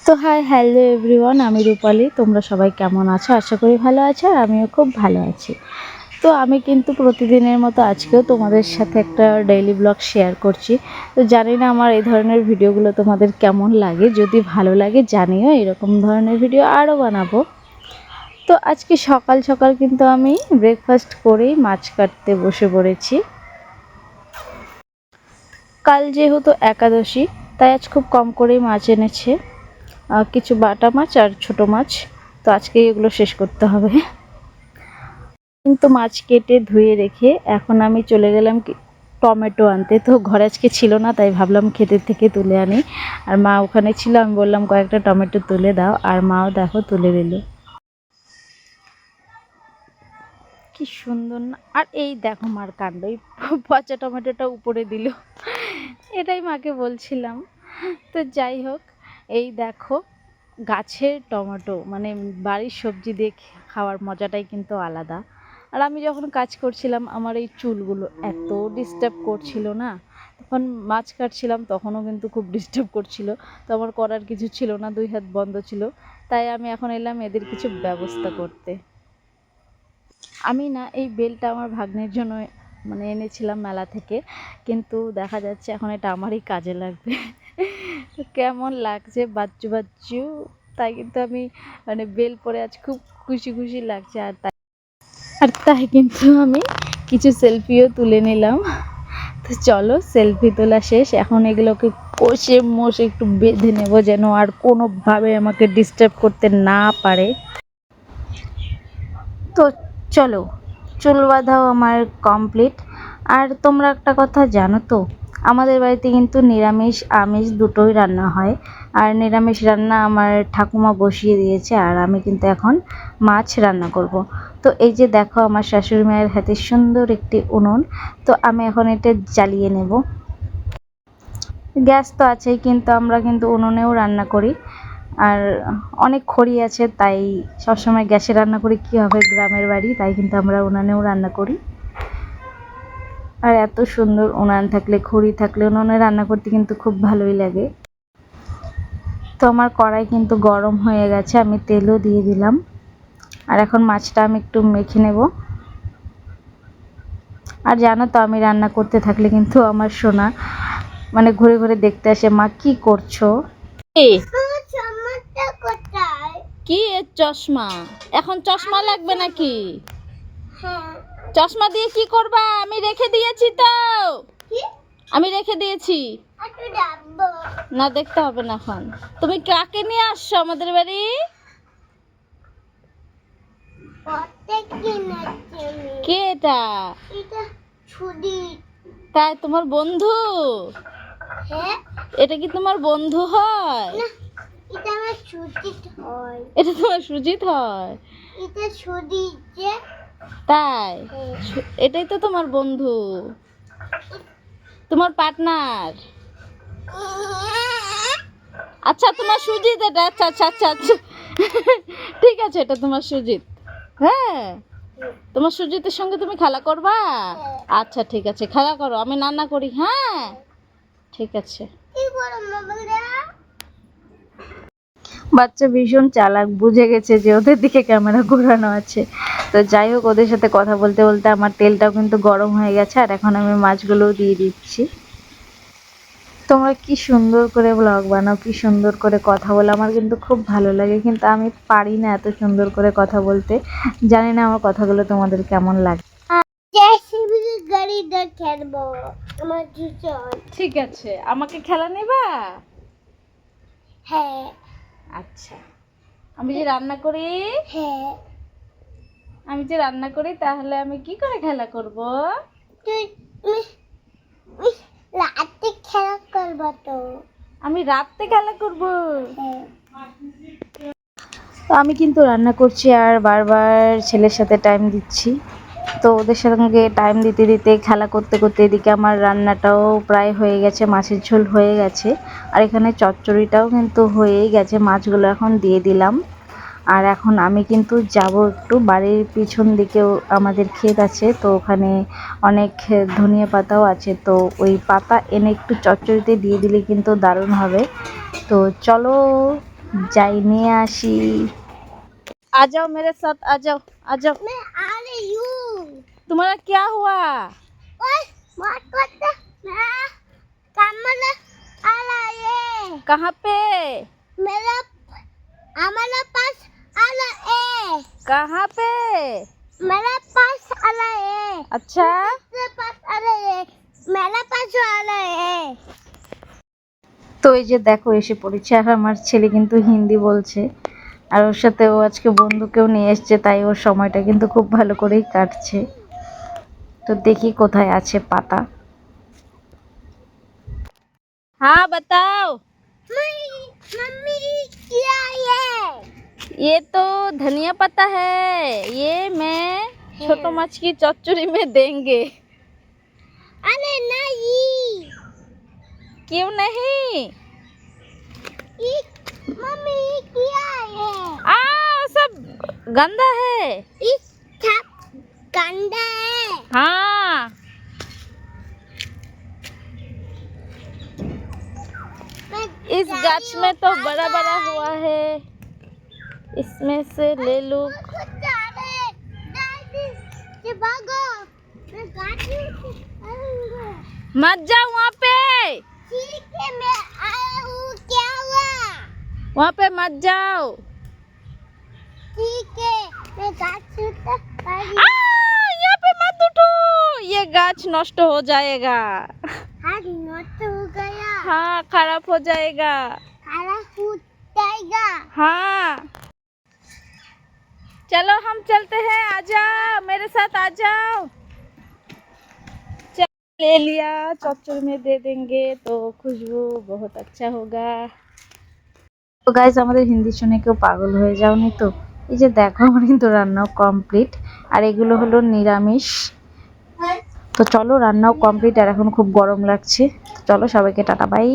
তো hi hello everyone, আমি রূপালী। তোমরা সবাই কেমন আছো? আশা করি ভালো আছো, আর আমিও খুব ভালো আছি। তো আমি কিন্তু প্রতিদিনের মতো আজকেও তোমাদের সাথে একটা ডেইলি ব্লগ শেয়ার করছি। তো জানি না আমার এই ধরনের ভিডিওগুলো তোমাদের কেমন লাগে, যদি ভালো লাগে জানিও, এরকম ধরনের ভিডিও আরও বানাবো। তো আজকে সকাল সকাল কিন্তু আমি ব্রেকফাস্ট করেই মাছ কাটতে বসে পড়েছি। কাল যেহেতু একাদশী, তাই আজ খুব কম করেই মাছ এনেছে, কিছু বাটা মাছ আর ছোট মাছ। তো আজকে এগুলো শেষ করতে হবে। কিন্তু মাছ কেটে ধুয়ে রেখে এখন আমি চলে গেলাম টমেটো আনতে। তো ঘরে আজকে ছিল না, তাই ভাবলাম ক্ষেতের থেকে তুলে আনি। আর মা ওখানে ছিল, আমি বললাম কয়েকটা টমেটো তুলে দাও, আর মাও দেখো তুলে দিল। কি সুন্দর না? আর এই দেখো মার কাণ্ড, এই পচা টমেটোটা উপরে দিল। এটাই মাকে বলছিলাম। তো যাই হোক, এই দেখো গাছের টমেটো, মানে বাড়ির সবজি দিয়ে খাওয়ার মজাটাই কিন্তু আলাদা। আর আমি যখন কাজ করছিলাম, আমার এই চুলগুলো এত ডিস্টার্ব করছিল না, তখন মাছ কাটছিলাম তখনও কিন্তু খুব ডিস্টার্ব করছিল। তো আমার করার কিছু ছিল না, দুই হাত বন্ধ ছিল। তাই আমি এখন এলাম এদের কিছু ব্যবস্থা করতে। আমি না এই বেলটা আমার ভাগ্নের জন্য মানে এনেছিলাম মেলা থেকে, কিন্তু দেখা যাচ্ছে এখন এটা আমারই কাজে লাগবে। কেমন লাগছে বাচ্চু বাচ্চু, তাই কিন্তু আমি মানে বেল পরে আজ খুব খুশি খুশি লাগছে। আর তাই কিন্তু আমি কিছু সেলফিও তুলে নিলাম। তো চলো, সেলফি তোলা শেষ, এখন এগুলোকে কষে মশে একটু বেঁধে নেব, যেন আর কোনোভাবে আমাকে ডিস্টার্ব করতে না পারে। তো চলো, চুল বাঁধাও আমার কমপ্লিট। আর তোমরা একটা কথা জানো তো, আমাদের বাড়িতে কিন্তু নিরামিষ আমিষ দুটোই রান্না হয়। আর নিরামিষ রান্না আমার ঠাকুমা বসিয়ে দিয়েছে, আর আমি কিন্তু এখন মাছ রান্না করব। তো এই যে দেখো আমার শাশুড়ি মায়ের হাতে সুন্দর একটি উনুন, তো আমি এখন এটা জ্বালিয়ে নেব। গ্যাস তো আছেই, কিন্তু আমরা কিন্তু উনুনেও রান্না করি। আর অনেক খড়ি আছে, তাই সবসময় গ্যাসে রান্না করি কী হবে, গ্রামের বাড়ি, তাই কিন্তু আমরা উনানেও রান্না করি। আর এত সুন্দর উনান থাকলে, খড়ি থাকলে উনুনে রান্না করতে কিন্তু খুব ভালোই লাগে। তো আমার কড়াই কিন্তু গরম হয়ে গেছে, আমি তেলও দিয়ে দিলাম। আর এখন মাছটা আমি একটু মেখে নেব। আর জানো তো, আমি রান্না করতে থাকলে কিন্তু আমার সোনা মানে ঘুরে ঘুরে দেখতে আসে, মা কি করছো। কি এর চশমা? এখন চশমা লাগবে নাকি? চশমা দিয়ে কি করবা? আমি রেখে দিয়েছি তো, আমি রেখে দিয়েছি। না, দেখতে হবে না এখন। তুমি কাকে নিয়ে আসছো আমাদের বাড়ি? কে এটা? তাই তোমার বন্ধু? এটা কি তোমার বন্ধু হয়? এটা তোমার সুজিত হয়? তাই? এটাই তো তোমার বন্ধু, তোমার পার্টনার। আচ্ছা, তোমার সুজিত এটা? আচ্ছা আচ্ছা আচ্ছা আচ্ছা, ঠিক আছে, এটা তোমার সুজিত। হ্যাঁ, তোমার সুজিতের সঙ্গে তুমি খেলা করবা? আচ্ছা ঠিক আছে, খেলা করো, আমি রান্না করি। হ্যাঁ ঠিক আছে। বাচ্চা ভীষণ চালাক, বুঝে গেছে যে ওদের দিকে ক্যামেরা ঘোরানো আছে। তো যাই হোক, ওদের সাথে কথা বলতে বলতে আমার তেলটাও কিন্তু গরম হয়ে গেছে, আর এখন আমি মাছগুলোও দিয়ে দিচ্ছি। তোমরা কি সুন্দর করে ব্লগ বানাও, কি সুন্দর করে কথা বলো, আমার কিন্তু খুব ভালো লাগে, কিন্তু আমি পারি না এত সুন্দর করে কথা বলতে। জানি না আমার কথাগুলো তোমাদের কেমন লাগে। ঠিক আছে, আমাকে খেলা নেবা? হ্যাঁ। আচ্ছা, আমি যে রান্না করি, হ্যাঁ আমি যে রান্না করি, তাহলে আমি কি করে খেলা করব? রাতে খেলা করব। তো আমি রাতে খেলা করব। তো আমি কিন্তু রান্না করছি আর বারবার ছেলের সাথে টাইম দিচ্ছি। তো ওদের সঙ্গে টাইম দিতে দিতে, খেলা করতে করতে, এদিকে আমার রান্নাটাও প্রায় হয়ে গেছে, মাছের ঝোল হয়ে গেছে, আর এখানে চচ্চড়িটাও কিন্তু হয়েই গেছে। মাছগুলো এখন দিয়ে দিলাম। আর এখন আমি কিন্তু যাব একটু বাড়ির পিছন দিকেও আমাদের ক্ষেত আছে, তো ওখানে অনেক ধনিয়া পাতাও আছে, তো ওই পাতা এনে একটু চচ্চড়িতে দিয়ে দিলে কিন্তু দারুণ হবে। তো চলো जाई निये आशी। आ जाओ मेरे साथ, आ जाओ आ जाओ। मैं आ रही हूँ। तुम्हारा क्या हुआ? ओए मत करते। मैं कमला आ रहा है। कहाँ पे? मेरा हमारा पास आ रहा है। कहाँ पे? मेरा पास आ रहा है। अच्छा, मेरे पास आ रहा है। मेरा पास आ रहा है। তো এই যে দেখো এসে পড়েছে, আর আমার ছেলে কিন্তু হিন্দি বলছে, আর ওর সাথে ও আজকে বন্ধুকেও নিয়ে এসছে, তাই ওর সময়টা কিন্তু খুব ভালো করেই কাটছে। তো দেখি কোথায় আছে পাতা। हाँ बताओ। मम्मी क्या है? ये तो धनिया पत्ता है, ये मैं छोटो माछ की चच्चड़ी में देंगे। अरे नहीं। क्यों नहीं? मम्मी क्या है? आ सब गंदा है। इस छाप गंदा है। हाँ, इस गाछ में तो बड़ा बड़ा हुआ है, इसमें से ले लो। मत जाओ वहाँ पे, ठीक है मैं आया हूँ। क्या हुआ? वहाँ पे मत जाओ। ठीक है मैं गाछ यहाँ पे मत उठो, ये गाछ नष्ट हो जाएगा। हाथ नष्ट हो गया। हाँ, खराब हो जाएगा। खाना फूट जाएगा। हाँ, चलो हम चलते हैं, आ जाओ मेरे साथ, आ जाओ। चल, ले लिया, चौचर में दे देंगे तो खुशबू बहुत अच्छा होगा। তো গাইজ আমাদের হিন্দি শুনে কেউ পাগল হয়ে যাওনি তো? এই যে দেখো আমার কিন্তু রান্নাও কমপ্লিট, আর এগুলো হলো নিরামিষ। তো চলো রান্নাও কমপ্লিট, আর এখন খুব গরম লাগছে। চলো সবাইকে টাটা বাই।